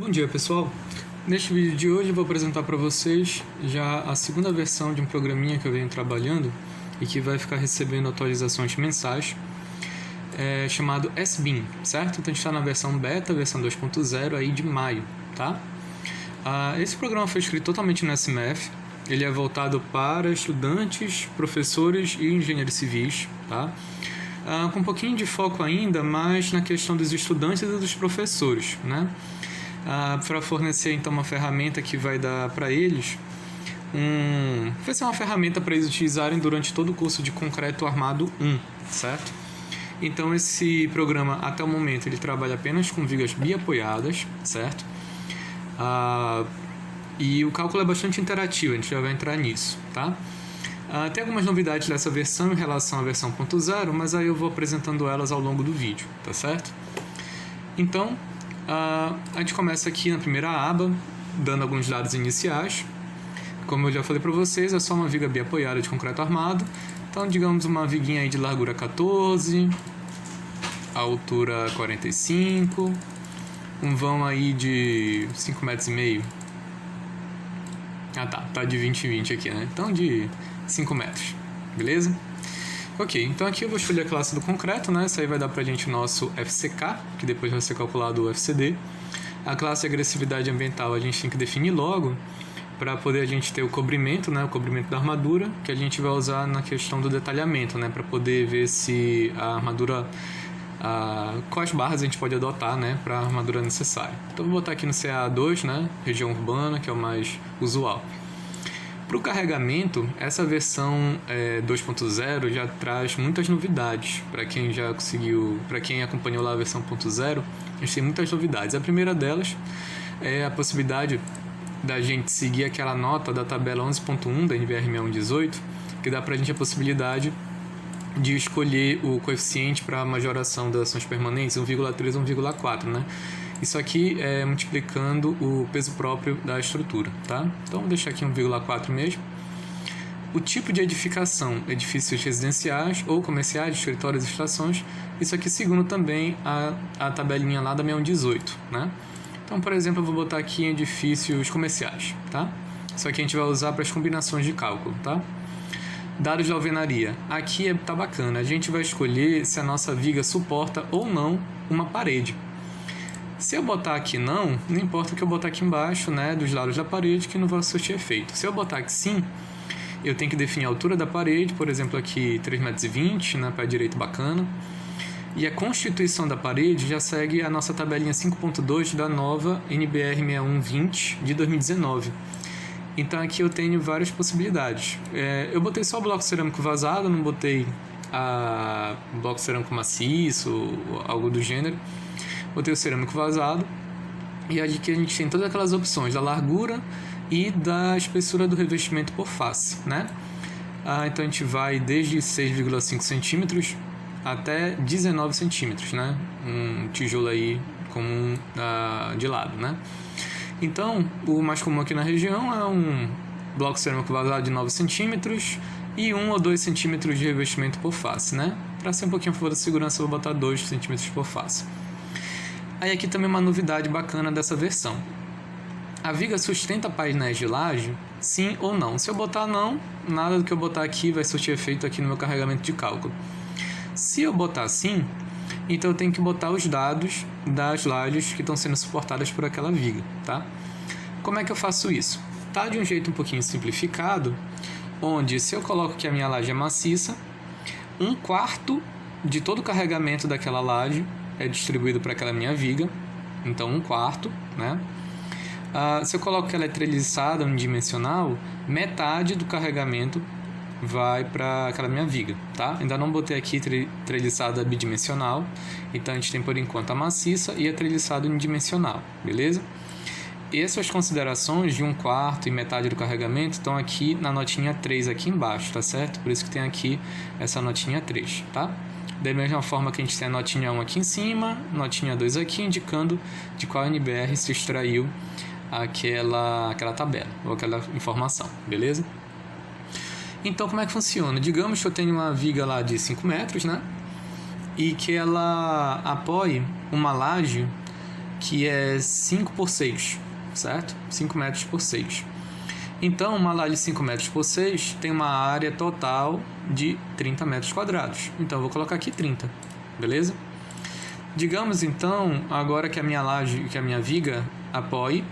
Bom dia, pessoal. Neste vídeo de hoje eu vou apresentar para vocês já a segunda versão de um programinha que eu venho trabalhando e que vai ficar recebendo atualizações mensais, chamado SBIM, certo? Então a gente está na versão beta, versão 2.0 aí de maio, tá? Esse programa foi escrito totalmente no SMF, ele é voltado para estudantes, professores e engenheiros civis, tá? Com um pouquinho de foco ainda, mas na questão dos estudantes e dos professores, né? Para fornecer então uma ferramenta que vai dar para eles vai ser uma ferramenta para eles utilizarem durante todo o curso de Concreto Armado 1, certo? Então esse programa até o momento ele trabalha apenas com vigas biapoiadas, certo? E o cálculo é bastante interativo, a gente já vai entrar nisso, tá? Tem algumas novidades dessa versão em relação à versão 1.0, mas aí eu vou apresentando elas ao longo do vídeo, tá certo? Então, a gente começa aqui na primeira aba, dando alguns dados iniciais. Como eu já falei para vocês, é só uma viga biapoiada de concreto armado. Então, digamos uma viguinha aí de largura 14, altura 45, um vão aí de 5,5 metros. Tá de 20 em 20 aqui, né? Então, de 5 metros, beleza? Ok, então aqui eu vou escolher a classe do concreto, né? Isso aí vai dar pra gente o nosso FCK, que depois vai ser calculado o FCD. A classe de agressividade ambiental a gente tem que definir logo, para poder a gente ter o cobrimento, né? O cobrimento da armadura, que a gente vai usar na questão do detalhamento, né? Para poder ver se a armadura, quais barras a gente pode adotar, né? Para a armadura necessária. Então vou botar aqui no CA2, né? Região urbana, que é o mais usual. Para o carregamento, essa versão 2.0 já traz muitas novidades. Para quem acompanhou lá a versão 1.0, a gente tem muitas novidades. A primeira delas é a possibilidade da gente seguir aquela nota da tabela 11.1 da NBR 6118, que dá para a gente a possibilidade de escolher o coeficiente para majoração das ações permanentes, 1,3 ou 1,4, né? Isso aqui é multiplicando o peso próprio da estrutura, tá? Então, vou deixar aqui 1,4 mesmo. O tipo de edificação, edifícios residenciais ou comerciais, escritórios e estações. Isso aqui segundo também a tabelinha lá da 6118, né? Então, por exemplo, eu vou botar aqui em edifícios comerciais, tá? Isso aqui a gente vai usar para as combinações de cálculo, tá? Dados de alvenaria. Aqui tá bacana, a gente vai escolher se a nossa viga suporta ou não uma parede. Se eu botar aqui não importa o que eu botar aqui embaixo, né, dos lados da parede, que não vai surtir efeito. Se eu botar aqui sim, eu tenho que definir a altura da parede, por exemplo, aqui 3,20 metros, né, pé direito bacana. E a constituição da parede já segue a nossa tabelinha 5.2 da nova NBR 6120 de 2019. Então aqui eu tenho várias possibilidades. Eu botei só o bloco cerâmico vazado, não botei bloco cerâmico maciço ou algo do gênero. Botei o cerâmico vazado. E aqui a gente tem todas aquelas opções da largura e da espessura do revestimento por face, né? Então a gente vai desde 6,5 centímetros até 19 centímetros, né? Um tijolo aí comum de lado, né? Então, o mais comum aqui na região é um bloco cerâmico vazado de 9 centímetros e 1 ou 2 centímetros de revestimento por face, né? Para ser um pouquinho a favor da segurança, eu vou botar 2 centímetros por face. Aí aqui também uma novidade bacana dessa versão. A viga sustenta painéis de laje? Sim ou não? Se eu botar não, nada do que eu botar aqui vai surtir efeito aqui no meu carregamento de cálculo. Se eu botar sim, então eu tenho que botar os dados das lajes que estão sendo suportadas por aquela viga, tá? Como é que eu faço isso? Tá de um jeito um pouquinho simplificado, onde se eu coloco que a minha laje é maciça, 1/4 de todo o carregamento daquela laje é distribuído para aquela minha viga, então 1/4, né? Se eu coloco que ela é treliçada unidimensional, metade do carregamento vai para aquela minha viga, tá? Ainda não botei aqui treliçada bidimensional, então a gente tem por enquanto a maciça e a treliçada unidimensional, beleza? Essas considerações de 1/4 e metade do carregamento estão aqui na notinha 3 aqui embaixo, tá certo? Por isso que tem aqui essa notinha 3, tá? Da mesma forma que a gente tem a notinha 1 aqui em cima, notinha 2 aqui, indicando de qual NBR se extraiu aquela tabela, ou aquela informação, beleza? Então, como é que funciona? Digamos que eu tenho uma viga lá de 5 metros, né? E que ela apoie uma laje que é 5 por 6, certo? 5 metros por 6. Então, uma laje de 5 metros por 6 tem uma área total de 30 metros quadrados. Então, eu vou colocar aqui 30, beleza? Digamos, então, agora que a minha laje, que a minha viga apoie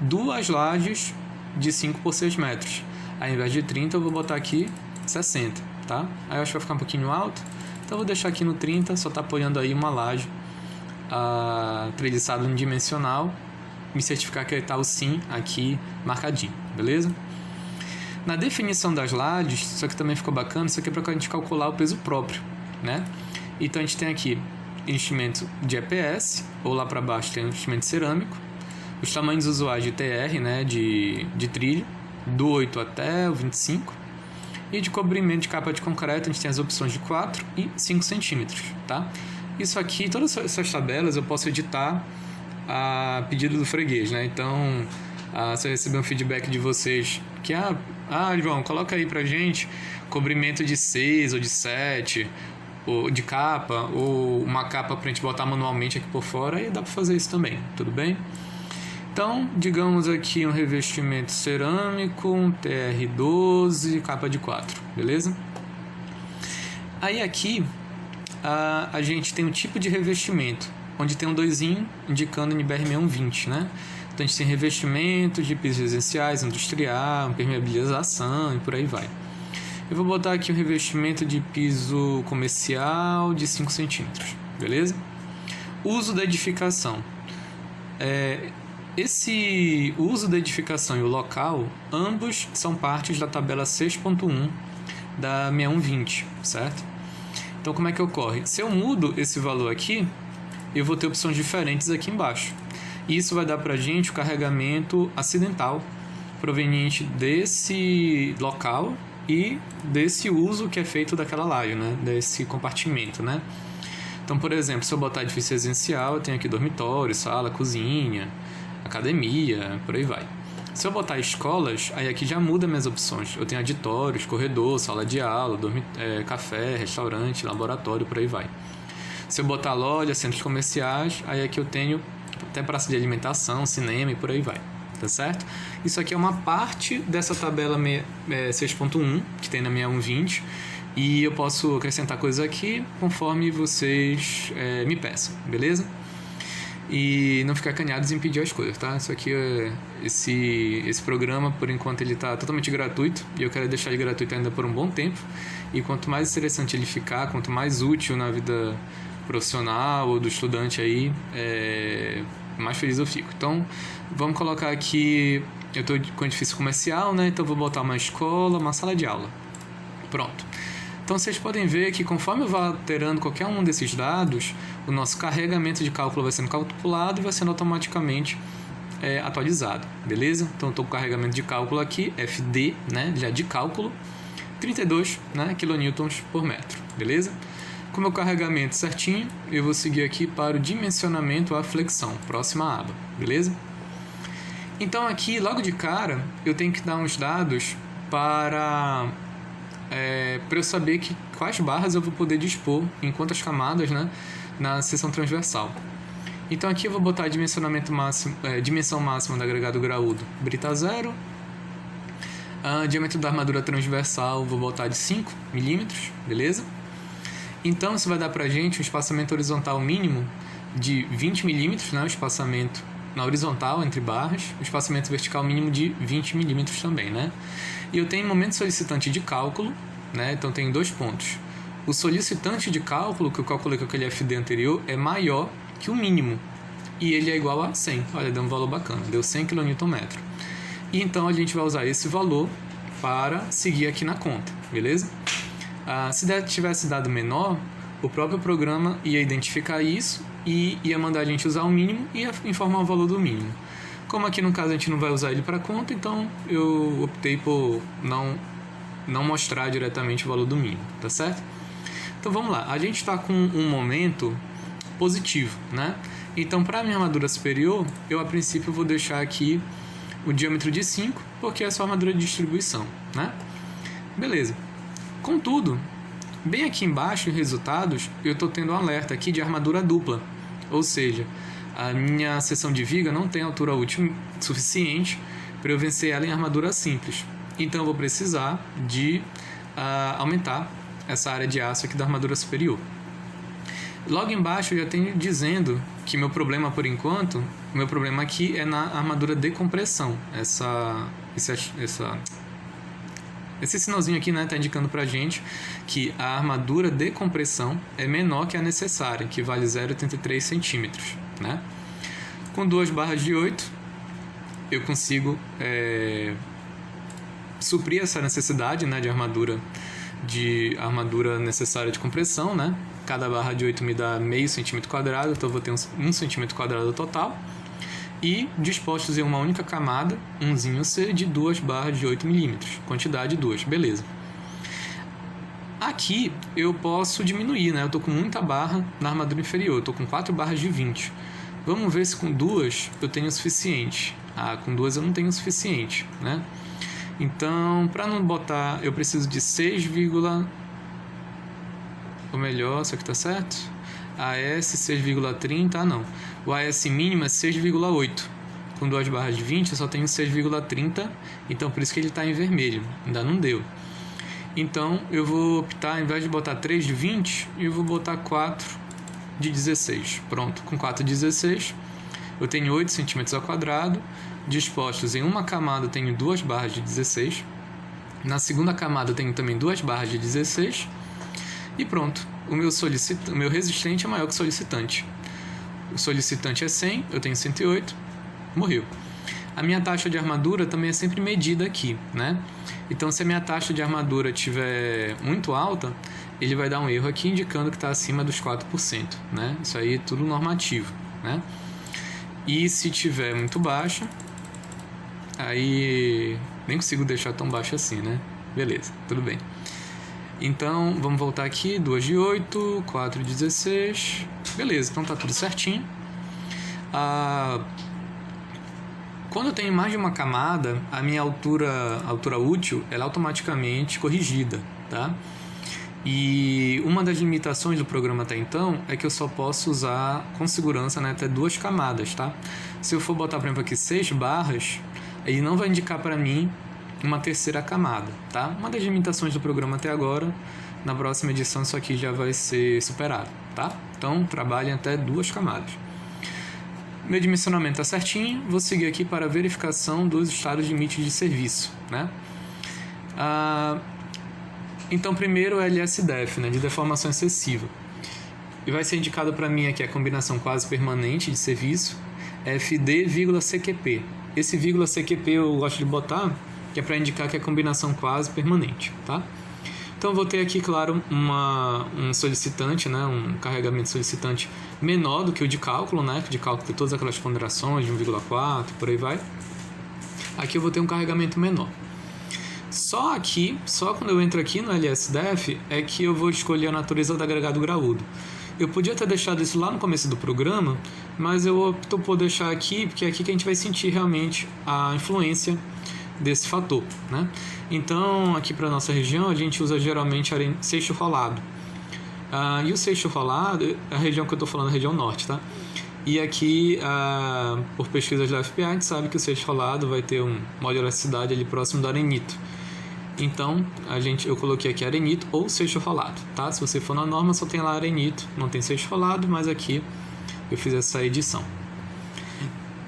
duas lajes de 5 por 6 metros. Ao invés de 30, eu vou botar aqui 60, tá? Aí eu acho que vai ficar um pouquinho alto, então eu vou deixar aqui no 30, só tá apoiando aí uma laje treliçada unidimensional, me certificar que está o sim aqui marcadinho, beleza? Na definição das lajes, isso aqui também ficou bacana, isso aqui é para a gente calcular o peso próprio, né? Então a gente tem aqui enchimento de EPS, ou lá para baixo tem um enchimento cerâmico, os tamanhos usuais de TR, né, de trilho, do 8 até o 25, e de cobrimento de capa de concreto a gente tem as opções de 4 e 5 centímetros, tá? Isso aqui, todas essas tabelas eu posso editar a pedido do freguês, né? Então, se eu receber um feedback de vocês que, João, coloca aí pra gente cobrimento de 6 ou de 7, ou de capa, ou uma capa pra gente botar manualmente aqui por fora, aí dá pra fazer isso também, tudo bem? Então, digamos aqui um revestimento cerâmico, um TR12, capa de 4, beleza? Aí aqui a gente tem um tipo de revestimento, onde tem um 2zinho indicando NBR 6120, né? Então a gente tem revestimentos de pisos residenciais, industrial, impermeabilização e por aí vai. Eu vou botar aqui um revestimento de piso comercial de 5 centímetros, beleza? Uso da edificação. Esse uso da edificação e o local, ambos são partes da tabela 6.1 da 6120, certo? Então, como é que ocorre? Se eu mudo esse valor aqui, eu vou ter opções diferentes aqui embaixo. E isso vai dar para a gente o carregamento acidental proveniente desse local e desse uso que é feito daquela laje, né? Desse compartimento, né? Então, por exemplo, se eu botar edifício residencial, eu tenho aqui dormitório, sala, cozinha, academia, por aí vai. Se eu botar escolas, aí aqui já muda minhas opções. Eu tenho auditórios, corredor, sala de aula, café, restaurante, laboratório, por aí vai. Se eu botar loja, centros comerciais, aí aqui eu tenho até praça de alimentação, cinema e por aí vai. Tá certo? Isso aqui é uma parte dessa tabela 6.1 que tem na 6120 e eu posso acrescentar coisas aqui conforme vocês me peçam, beleza? E não ficar acanhados em pedir as coisas, tá? Isso aqui esse programa, por enquanto, ele está totalmente gratuito e eu quero deixar ele gratuito ainda por um bom tempo. E quanto mais interessante ele ficar, quanto mais útil na vida profissional ou do estudante aí, mais feliz eu fico. Então, vamos colocar aqui, eu estou com edifício comercial, né? Então, vou botar uma escola, uma sala de aula. Pronto. Então, vocês podem ver que conforme eu vou alterando qualquer um desses dados, o nosso carregamento de cálculo vai sendo calculado e vai sendo automaticamente atualizado, beleza? Então, eu estou com carregamento de cálculo aqui, FD, né, já de cálculo, 32, né, kilonewtons por metro, beleza? Com o meu carregamento certinho, eu vou seguir aqui para o dimensionamento à flexão, próxima aba, beleza? Então, aqui, logo de cara, eu tenho que dar uns dados para eu saber quais barras eu vou poder dispor em quantas camadas, né, na seção transversal. Então aqui eu vou botar dimensionamento máximo, dimensão máxima do agregado graúdo, brita 0. Diâmetro da armadura transversal vou botar de 5 milímetros, beleza? Então isso vai dar pra gente um espaçamento horizontal mínimo de 20 milímetros, né, o espaçamento na horizontal entre barras, o espaçamento vertical mínimo de 20 milímetros também, né? E eu tenho momento solicitante de cálculo, né? Então tem 2 pontos. O solicitante de cálculo, que eu calculei com aquele FD anterior, é maior que o mínimo. E ele é igual a 100. Olha, deu um valor bacana. Deu 100 kN. E então a gente vai usar esse valor para seguir aqui na conta, beleza? Se tivesse dado menor, o próprio programa ia identificar isso e ia mandar a gente usar o mínimo e ia informar o valor do mínimo. Como aqui no caso a gente não vai usar ele para conta, então eu optei por não mostrar diretamente o valor do mínimo, tá certo? Então vamos lá, a gente está com um momento positivo, né? Então para a minha armadura superior, eu a princípio vou deixar aqui o diâmetro de 5, porque é só armadura de distribuição, né? Beleza. Contudo, bem aqui embaixo em resultados, eu estou tendo um alerta aqui de armadura dupla, ou seja, a minha seção de viga não tem altura útil suficiente para eu vencer ela em armadura simples. Então eu vou precisar de aumentar essa área de aço aqui da armadura superior. Logo embaixo eu já tenho dizendo que meu problema por enquanto, o meu problema aqui é na armadura de compressão. Esse sinalzinho aqui, né, tá indicando pra gente que a armadura de compressão é menor que a necessária, que vale 0,83 centímetros, né? Com 2 barras de 8, eu consigo suprir essa necessidade, né, de armadura necessária de compressão, né? Cada barra de 8 me dá meio centímetro quadrado, então eu vou ter 1 centímetro quadrado total. E dispostos em uma única camada, umzinho C, de 2 barras de 8 milímetros. Quantidade 2, beleza. Aqui eu posso diminuir, né? Eu estou com muita barra na armadura inferior, eu estou com 4 barras de 20. Vamos ver se com 2 eu tenho o suficiente. Com 2 eu não tenho o suficiente, né? Então, para não botar, eu preciso de 6, ou melhor, isso aqui está certo? AS 6,30, não. O AS mínimo é 6,8. Com 2 barras de 20 eu só tenho 6,30, então por isso que ele está em vermelho, ainda não deu. Então eu vou optar, ao invés de botar 3 de 20, eu vou botar 4 de 16. Pronto, com 4 de 16 eu tenho 8 centímetros ao quadrado, dispostos em uma camada eu tenho 2 barras de 16, na segunda camada eu tenho também 2 barras de 16, e pronto, o meu resistente é maior que o solicitante. O solicitante é 100, eu tenho 108, morreu. A minha taxa de armadura também é sempre medida aqui, né? Então, se a minha taxa de armadura estiver muito alta, ele vai dar um erro aqui indicando que está acima dos 4%, né? Isso aí é tudo normativo, né? E se tiver muito baixa, aí nem consigo deixar tão baixo assim, né? Beleza, tudo bem. Então, vamos voltar aqui, 2 de 8, 4 de 16, beleza, então tá tudo certinho. Quando eu tenho mais de uma camada, a minha altura útil ela é automaticamente corrigida, tá? E uma das limitações do programa até então é que eu só posso usar com segurança, né, até 2 camadas, tá? Se eu for botar, por exemplo, aqui 6 barras, ele não vai indicar para mim uma terceira camada, tá? Uma das limitações do programa até agora, na próxima edição isso aqui já vai ser superado, tá? Então, trabalhem até 2 camadas. Meu dimensionamento está certinho, vou seguir aqui para a verificação dos estados de limite de serviço, né? Então, primeiro o LSDEF, né, de deformação excessiva. E vai ser indicado para mim aqui a combinação quase permanente de serviço, FD,CQP. Esse vírgula CQP eu gosto de botar, que é para indicar que é combinação quase permanente, tá? Então eu vou ter aqui, claro, um solicitante, né, um carregamento solicitante menor do que o de cálculo, né, que de cálculo tem todas aquelas ponderações de 1,4, por aí vai. Aqui eu vou ter um carregamento menor. Só quando eu entro aqui no LSDEF é que eu vou escolher a natureza do agregado graúdo. Eu podia ter deixado isso lá no começo do programa, mas eu opto por deixar aqui, porque é aqui que a gente vai sentir realmente a influência desse fator, né? Então, aqui para nossa região, a gente usa geralmente seixo rolado. E o seixo rolado, a região que eu estou falando é a região norte, tá? E aqui, por pesquisas da FPA, a gente sabe que o seixo rolado vai ter uma elasticidade ali próximo do arenito. Então, eu coloquei aqui arenito ou seixo rolado, tá? Se você for na norma, só tem lá arenito, não tem seixo rolado, mas aqui eu fiz essa edição.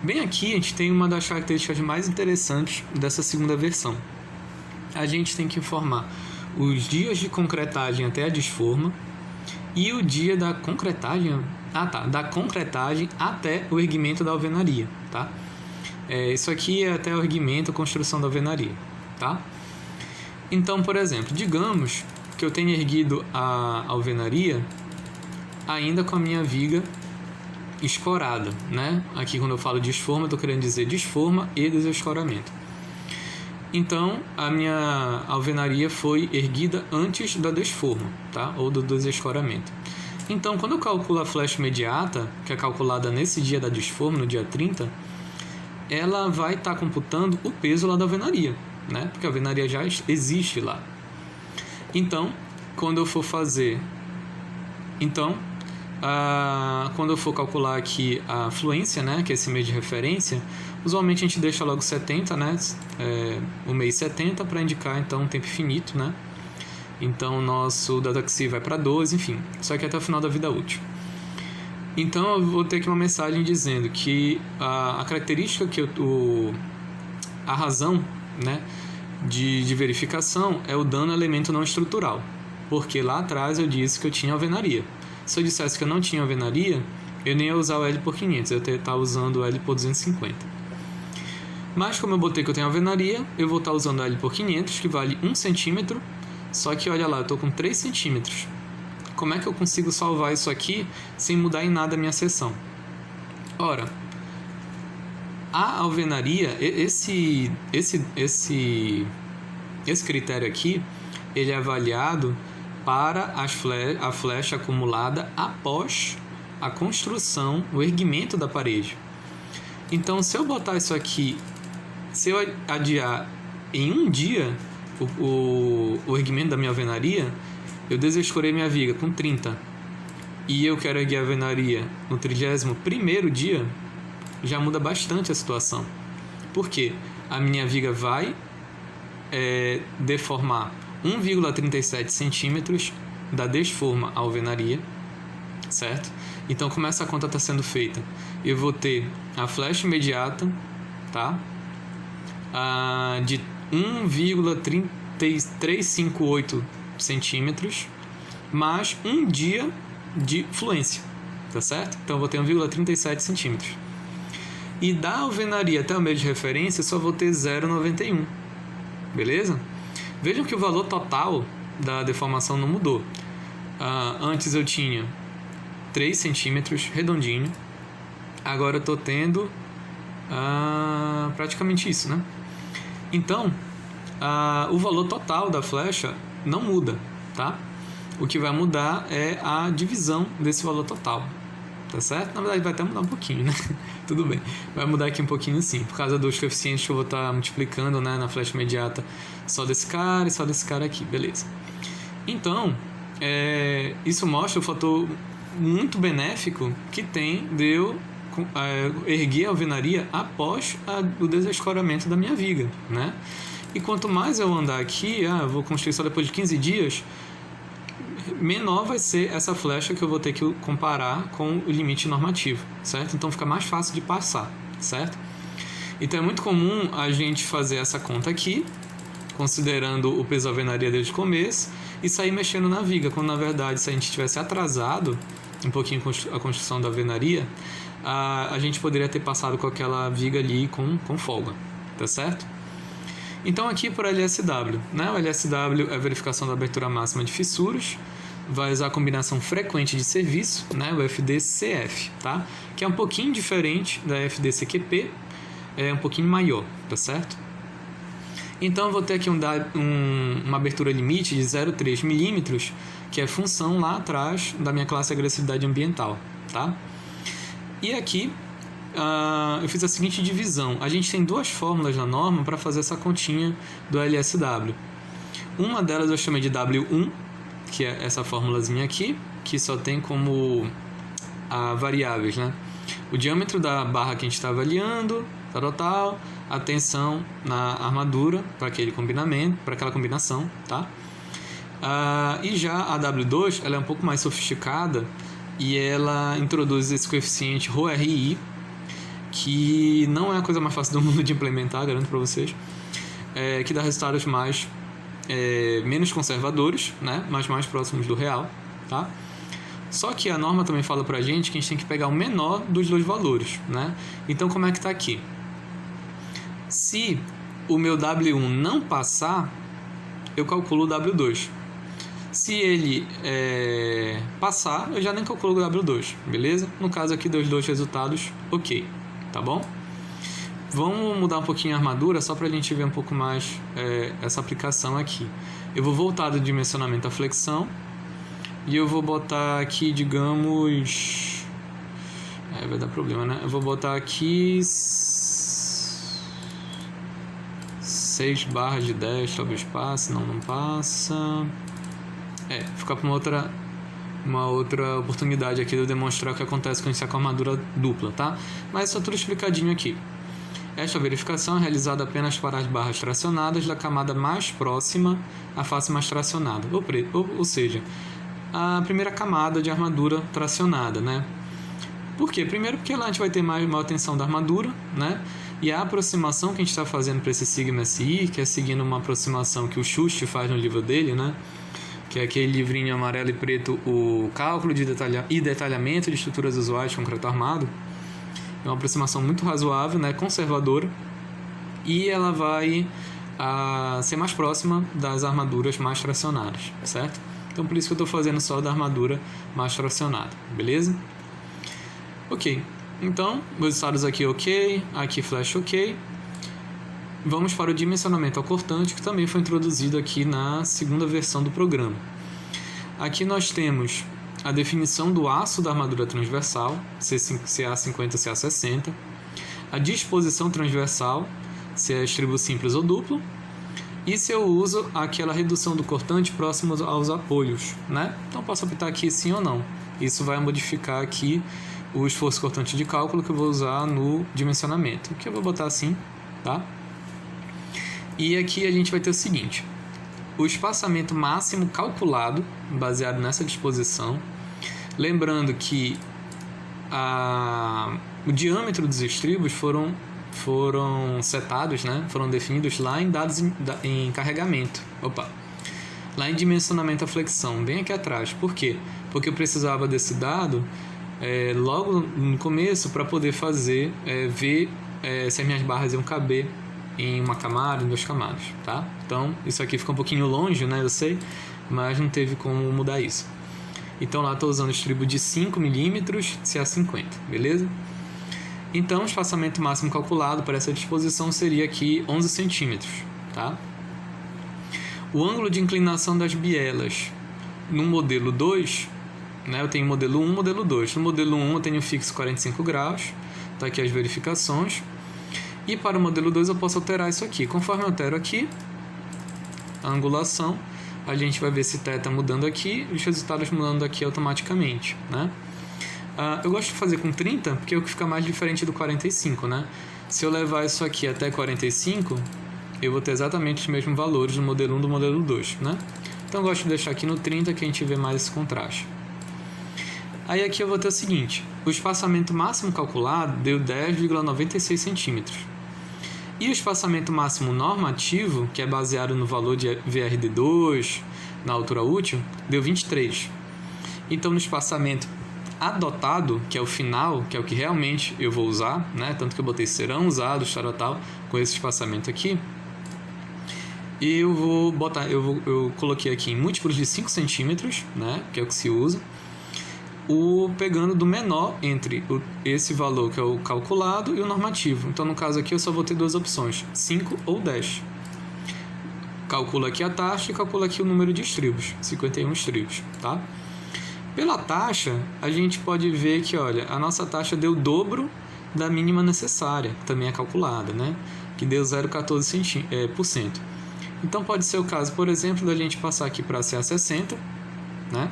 Bem aqui, a gente tem uma das características mais interessantes dessa segunda versão. A gente tem que informar os dias de concretagem até a desforma e o dia da concretagem, da concretagem até o erguimento da alvenaria, tá? Isso aqui é até o erguimento, a construção da alvenaria, tá? Então, por exemplo, digamos que eu tenha erguido a alvenaria ainda com a minha viga escorada, né? Aqui quando eu falo desforma, eu estou querendo dizer desforma e desescoramento. Então, a minha alvenaria foi erguida antes da desforma, tá? Ou do desescoramento. Então, quando eu calculo a flecha imediata, que é calculada nesse dia da desforma, no dia 30, ela vai estar computando o peso lá da alvenaria, né? Porque a alvenaria já existe lá. Então, quando eu for fazer... quando eu for calcular aqui a fluência, né, que é esse mês de referência, usualmente a gente deixa logo 70, né, o mês 70 para indicar então um tempo infinito, né? Então o nosso DataXi vai para 12, enfim, só que até o final da vida útil. Então eu vou ter aqui uma mensagem dizendo que a característica que a razão, né, de verificação é o dano a elemento não estrutural, porque lá atrás eu disse que eu tinha alvenaria. Se eu dissesse que eu não tinha alvenaria, eu nem ia usar o L por 500, eu ia estar usando o L por 250. Mas como eu botei que eu tenho alvenaria, eu vou estar usando o L por 500, que vale 1 centímetro, só que olha lá, eu estou com 3 centímetros. Como é que eu consigo salvar isso aqui sem mudar em nada a minha seção? Ora, a alvenaria, esse critério aqui, ele é avaliado para a flecha acumulada após a construção, o erguimento da parede. Então, se eu botar isso aqui, se eu adiar em um dia o erguimento da minha alvenaria, eu desescorei minha viga com 30 e eu quero erguer a alvenaria no 31º dia, já muda bastante a situação. Por quê? A minha viga vai deformar 1,37 centímetros da desforma à alvenaria, certo? Então, como essa conta está sendo feita? Eu vou ter a flecha imediata, tá? De 1,358 centímetros, mais um dia de fluência, tá certo? Então, eu vou ter 1,37 centímetros. E da alvenaria até o meio de referência, eu só vou ter 0,91, beleza? Vejam que o valor total da deformação não mudou. Antes eu tinha 3 centímetros redondinho, agora eu estou tendo praticamente isso, né? Então, o valor total da flecha não muda, tá? O que vai mudar é a divisão desse valor total, tá certo? Na verdade vai até mudar um pouquinho, né? Tudo bem, vai mudar aqui um pouquinho sim, por causa dos coeficientes que eu vou estar multiplicando, né, na flecha imediata, só desse cara e só desse cara aqui, beleza. Então, isso mostra o fator muito benéfico que tem de eu erguer a alvenaria após o desescoramento da minha viga, né? E quanto mais eu andar aqui, eu vou construir só depois de 15 dias, menor vai ser essa flecha que eu vou ter que comparar com o limite normativo, certo? Então fica mais fácil de passar, certo? Então é muito comum a gente fazer essa conta aqui, considerando o peso da alvenaria desde o começo, e sair mexendo na viga, quando na verdade, se a gente tivesse atrasado um pouquinho a construção da alvenaria, a gente poderia ter passado com aquela viga ali com folga, tá certo? Então aqui por LSW, né? O LSW é a verificação da abertura máxima de fissuras, vai usar a combinação frequente de serviço, né? O FD-CF, tá? Que é um pouquinho diferente da FD-CQP, é um pouquinho maior, tá certo? Então eu vou ter aqui uma abertura limite de 0,3 milímetros, que é função lá atrás da minha classe de agressividade ambiental, tá? E aqui eu fiz a seguinte divisão. A gente tem duas fórmulas na norma para fazer essa continha do LSW. Uma delas eu chamei de W1, que é essa formulazinha aqui, que só tem como variáveis, né? O diâmetro da barra que a gente está avaliando, tal, a tensão na armadura para aquele combinamento, para aquela combinação, tá? E já a W2, ela é um pouco mais sofisticada e ela introduz esse coeficiente ρRI, que não é a coisa mais fácil do mundo de implementar, garanto para vocês, que dá resultados menos conservadores, né? Mas mais próximos do real, tá? Só que a norma também fala pra gente que a gente tem que pegar o menor dos dois valores, né? Então, como é que tá aqui? Se o meu W1 não passar, eu calculo o W2. Se ele passar, eu já nem calculo o W2, beleza? No caso aqui, deu os dois resultados, ok, tá bom? Vamos mudar um pouquinho a armadura, só para a gente ver um pouco mais essa aplicação aqui. Eu vou voltar do dimensionamento à flexão, e eu vou botar aqui, digamos... vai dar problema, né? Eu vou botar aqui 6 barras de 10, talvez passe, não passa. Ficar para uma outra uma outra oportunidade aqui de eu demonstrar o que acontece quando a gente está com a armadura dupla, tá? Mas está tudo explicadinho aqui. Esta verificação é realizada apenas para as barras tracionadas da camada mais próxima à face mais tracionada, ou seja, a primeira camada de armadura tracionada, né? Por quê? Primeiro porque lá a gente vai ter maior tensão da armadura, né? E a aproximação que a gente está fazendo para esse Sigma SI, que é seguindo uma aproximação que o Schuster faz no livro dele, né? Que é aquele livrinho amarelo e preto, o cálculo e detalhamento de estruturas usuais de concreto armado. É uma aproximação muito razoável, né, conservadora, e ela vai ser mais próxima das armaduras mais tracionadas, certo? Então por isso que eu estou fazendo só da armadura mais tracionada, beleza? Ok, então os resultados aqui ok, aqui flash ok. Vamos para o dimensionamento ao cortante, que também foi introduzido aqui na segunda versão do programa. Aqui nós temos a definição do aço da armadura transversal, CA50, CA60, a disposição transversal, se é estribo simples ou duplo, e se eu uso aquela redução do cortante próximo aos apoios, né? Então posso optar aqui sim ou não. Isso vai modificar aqui o esforço cortante de cálculo que eu vou usar no dimensionamento, que eu vou botar assim, tá? E aqui a gente vai ter o seguinte: o espaçamento máximo calculado, baseado nessa disposição. Lembrando que o diâmetro dos estribos foram setados, né? Foram definidos lá em dados em carregamento. Lá em dimensionamento à flexão, bem aqui atrás. Por quê? Porque eu precisava desse dado logo no começo para poder fazer, ver se as minhas barras iam caber em uma camada, em 2 camadas, tá? Então, isso aqui fica um pouquinho longe, né? Eu sei, mas não teve como mudar isso. Então lá estou usando o estribo de 5 mm CA50, beleza? Então o espaçamento máximo calculado para essa disposição seria aqui 11 cm, tá? O ângulo de inclinação das bielas no modelo 2, né, eu tenho modelo 1 e modelo 2. No modelo 1 eu tenho fixo 45 graus, tá aqui as verificações. E para o modelo 2 eu posso alterar isso aqui. Conforme eu altero aqui a angulação, a gente vai ver se θ mudando aqui e os resultados mudando aqui automaticamente, né? Eu gosto de fazer com 30 porque é o que fica mais diferente do 45, né? Se eu levar isso aqui até 45, eu vou ter exatamente os mesmos valores do modelo 1 do modelo 2, né? Então eu gosto de deixar aqui no 30 que a gente vê mais esse contraste. Aí aqui eu vou ter o seguinte: o espaçamento máximo calculado deu 10,96 centímetros. E o espaçamento máximo normativo, que é baseado no valor de VRD2, na altura útil, deu 23. Então, no espaçamento adotado, que é o final, que é o que realmente eu vou usar, né? Tanto que eu botei serão usados, tal, com esse espaçamento aqui, eu coloquei aqui em múltiplos de 5 centímetros, né? Que é o que se usa. Pegando do menor entre esse valor que é o calculado e o normativo. Então, no caso aqui, eu só vou ter 2 opções, 5 ou 10. Calculo aqui a taxa e calculo aqui o número de estribos, 51 estribos, tá? Pela taxa, a gente pode ver que, olha, a nossa taxa deu o dobro da mínima necessária, que também é calculada, né? Que deu 0,14%. Então, pode ser o caso, por exemplo, da gente passar aqui para CA60, né?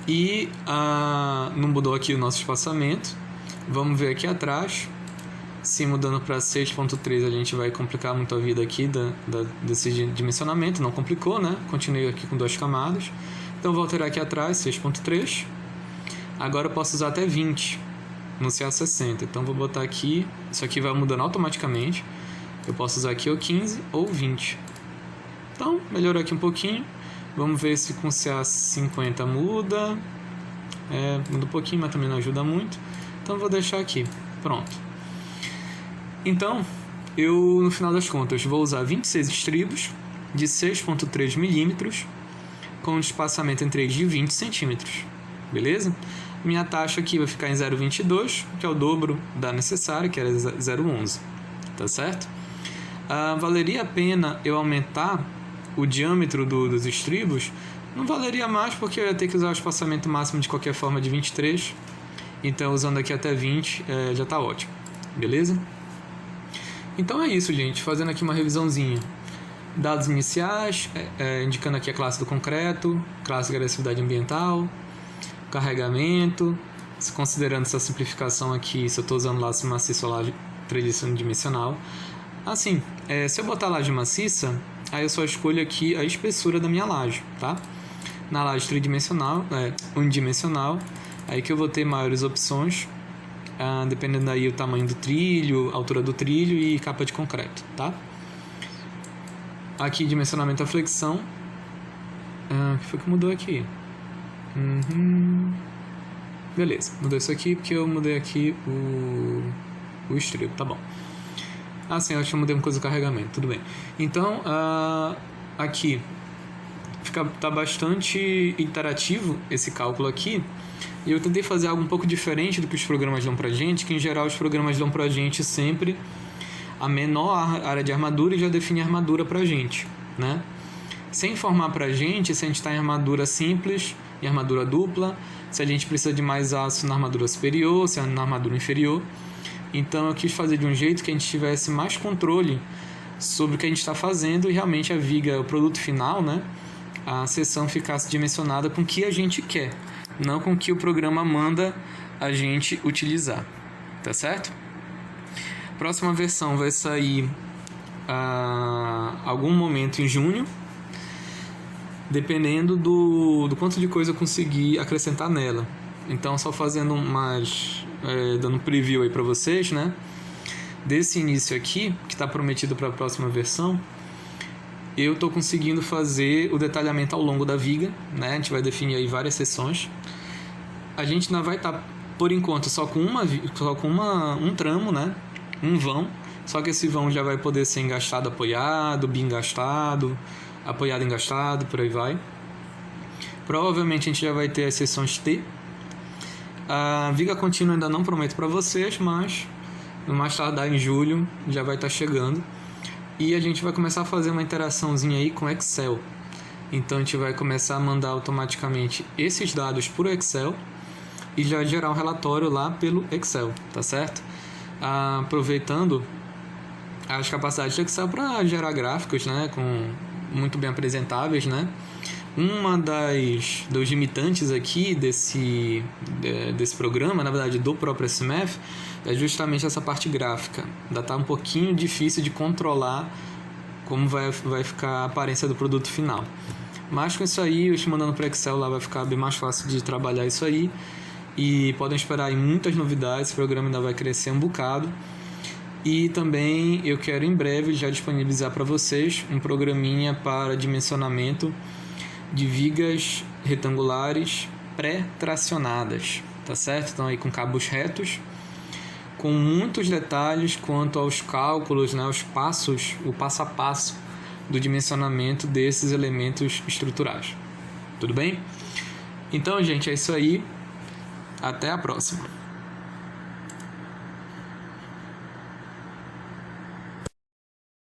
E não mudou aqui o nosso espaçamento. Vamos ver aqui atrás. Se mudando para 6.3 a gente vai complicar muito a vida aqui desse dimensionamento. Não complicou, né? Continuei aqui com 2 camadas. Então vou alterar aqui atrás, 6.3. Agora eu posso usar até 20 no CA60. Então vou botar aqui. Isso aqui vai mudando automaticamente. Eu posso usar aqui ou 15 ou 20. Então melhorou aqui um pouquinho. Vamos ver se com CA50 muda. Muda um pouquinho, mas também não ajuda muito. Então vou deixar aqui. Pronto. Então, eu no final das contas vou usar 26 estribos de 6,3 milímetros com um espaçamento entre eles de 20 centímetros. Beleza? Minha taxa aqui vai ficar em 0,22, que é o dobro da necessária, que era 0,11. Tá certo? Valeria a pena eu aumentar o diâmetro dos estribos? Não valeria mais, porque eu ia ter que usar o espaçamento máximo de qualquer forma de 23. Então, usando aqui até 20, já está ótimo. Beleza? Então é isso, gente. Fazendo aqui uma revisãozinha. Dados iniciais, indicando aqui a classe do concreto, classe de agressividade ambiental, carregamento, considerando essa simplificação aqui, se eu estou usando laje maciça ou laje tridimensional. Assim, se eu botar laje maciça, aí eu só escolho aqui a espessura da minha laje, tá? Na laje tridimensional, unidimensional, aí que eu vou ter maiores opções, dependendo aí o tamanho do trilho, altura do trilho e capa de concreto, tá? Aqui, dimensionamento da flexão. O que foi que mudou aqui? Beleza, mudou isso aqui porque eu mudei aqui o estribo, tá bom. Sim, eu acho que eu mudei uma coisa do carregamento, tudo bem. Então, aqui tá bastante interativo esse cálculo aqui. E eu tentei fazer algo um pouco diferente do que os programas dão pra gente, que em geral os programas dão pra gente sempre a menor área de armadura e já define a armadura pra gente, né? Sem informar pra gente se a gente está em armadura simples, em armadura dupla, se a gente precisa de mais aço na armadura superior, se é na armadura inferior. Então eu quis fazer de um jeito que a gente tivesse mais controle sobre o que a gente está fazendo e realmente a viga, o produto final, né? A seção ficasse dimensionada com o que a gente quer, não com o que o programa manda a gente utilizar, tá certo? Próxima versão vai sair algum momento em junho, dependendo do quanto de coisa eu conseguir acrescentar nela. Então, só fazendo dando um preview aí para vocês, né? Desse início aqui, que está prometido para a próxima versão, eu estou conseguindo fazer o detalhamento ao longo da viga, né? A gente vai definir aí várias seções. A gente ainda vai estar, por enquanto, só com um tramo, né? Um vão, só que esse vão já vai poder ser engastado, apoiado, bi-engastado, apoiado, engastado, por aí vai. Provavelmente a gente já vai ter as seções T. A viga contínua ainda não prometo para vocês, mas no mais tardar em julho já vai estar chegando. E a gente vai começar a fazer uma interaçãozinha aí com Excel. Então a gente vai começar a mandar automaticamente esses dados por Excel e já gerar um relatório lá pelo Excel, tá certo? Aproveitando as capacidades do Excel para gerar gráficos, né, muito bem apresentáveis, né? Uma dos limitantes aqui desse programa, na verdade do próprio SMath, é justamente essa parte gráfica. Ainda está um pouquinho difícil de controlar como vai ficar a aparência do produto final. Mas com isso aí, eu estou mandando para o Excel, lá vai ficar bem mais fácil de trabalhar isso aí. E podem esperar aí muitas novidades, esse programa ainda vai crescer um bocado. E também eu quero em breve já disponibilizar para vocês um programinha para dimensionamento de vigas retangulares pré-tracionadas, tá certo? Então aí com cabos retos, com muitos detalhes quanto aos cálculos, né, os passos, o passo a passo do dimensionamento desses elementos estruturais. Tudo bem? Então, gente, é isso aí. Até a próxima.